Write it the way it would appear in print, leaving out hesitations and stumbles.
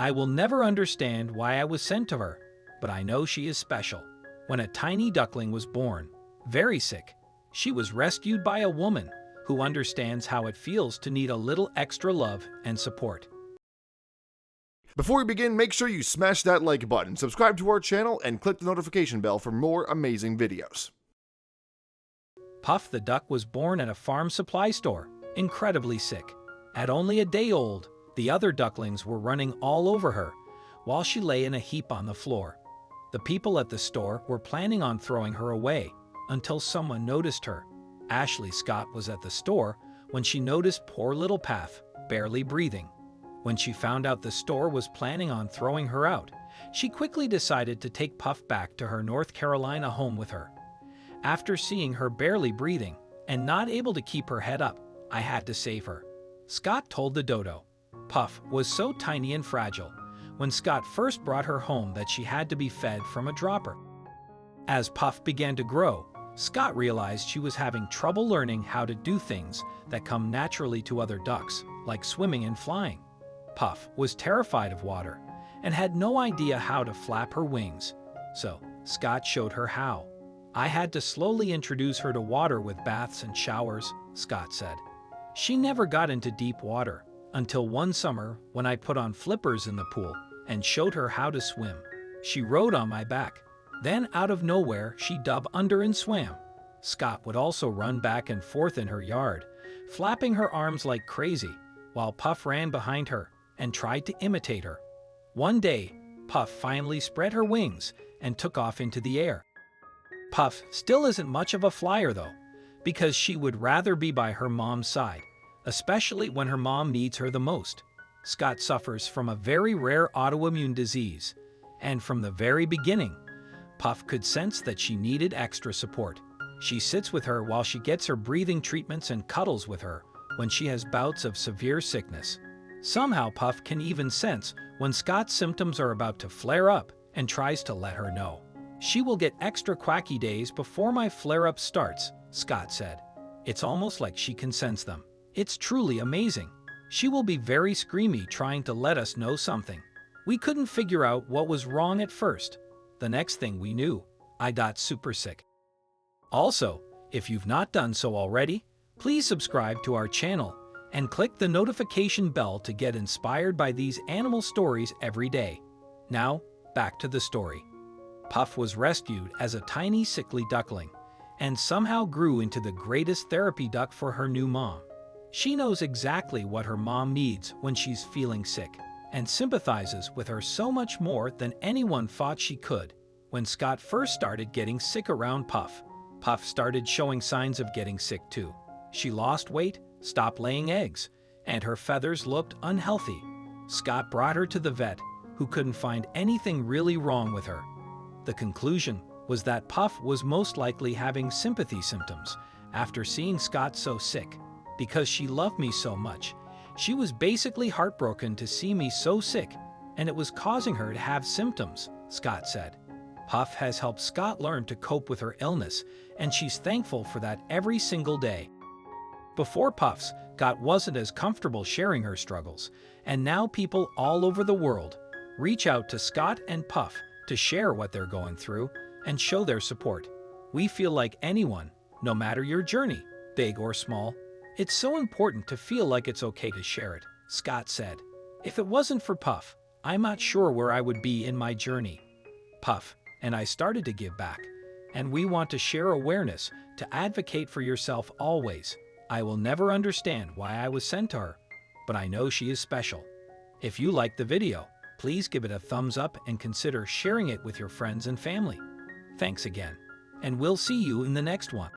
I will never understand why I was sent to her, but I know she is special. When a tiny duckling was born, very sick, she was rescued by a woman who understands how it feels to need a little extra love and support. Before we begin, make sure you smash that like button, subscribe to our channel, and click the notification bell for more amazing videos. Puff the duck was born at a farm supply store, incredibly sick. At only a day old, the other ducklings were running all over her, while she lay in a heap on the floor. The people at the store were planning on throwing her away, until someone noticed her. Ashley Scott was at the store when she noticed poor little Puff, barely breathing. When she found out the store was planning on throwing her out, she quickly decided to take Puff back to her North Carolina home with her. After seeing her barely breathing and not able to keep her head up, I had to save her, Scott told the dodo. Puff was so tiny and fragile when Scott first brought her home that she had to be fed from a dropper. As Puff began to grow, Scott realized she was having trouble learning how to do things that come naturally to other ducks, like swimming and flying. Puff was terrified of water and had no idea how to flap her wings, so Scott showed her how. I had to slowly introduce her to water with baths and showers, Scott said. She never got into deep water until one summer when I put on flippers in the pool and showed her how to swim. She rode on my back. Then out of nowhere, she dove under and swam. Scott would also run back and forth in her yard, flapping her arms like crazy, while Puff ran behind her and tried to imitate her. One day, Puff finally spread her wings and took off into the air. Puff still isn't much of a flyer though, because she would rather be by her mom's side, especially when her mom needs her the most. Scott suffers from a very rare autoimmune disease, and from the very beginning, Puff could sense that she needed extra support. She sits with her while she gets her breathing treatments and cuddles with her when she has bouts of severe sickness. Somehow Puff can even sense when Scott's symptoms are about to flare up and tries to let her know. She will get extra quacky days before my flare-up starts, Scott said. It's almost like she can sense them. It's truly amazing. She will be very screamy trying to let us know something. We couldn't figure out what was wrong at first. The next thing we knew, I got super sick. Also, if you've not done so already, please subscribe to our channel and click the notification bell to get inspired by these animal stories every day. Now, back to the story. Puff was rescued as a tiny sickly duckling and somehow grew into the greatest therapy duck for her new mom. She knows exactly what her mom needs when she's feeling sick and sympathizes with her so much more than anyone thought she could. When Scott first started getting sick around Puff, Puff started showing signs of getting sick too. She lost weight, stopped laying eggs, and her feathers looked unhealthy. Scott brought her to the vet, who couldn't find anything really wrong with her. The conclusion was that Puff was most likely having sympathy symptoms after seeing Scott so sick. Because she loved me so much, she was basically heartbroken to see me so sick, and it was causing her to have symptoms, Scott said. Puff has helped Scott learn to cope with her illness, and she's thankful for that every single day. Before Puff's, Scott wasn't as comfortable sharing her struggles, and now people all over the world reach out to Scott and Puff to share what they're going through and show their support. We feel like anyone, no matter your journey, big or small, it's so important to feel like it's okay to share it, Scott said. If it wasn't for Puff, I'm not sure where I would be in my journey. Puff and I started to give back, and we want to share awareness to advocate for yourself always. I will never understand why I was sent to her, but I know she is special. If you liked the video, please give it a thumbs up and consider sharing it with your friends and family. Thanks again, and we'll see you in the next one.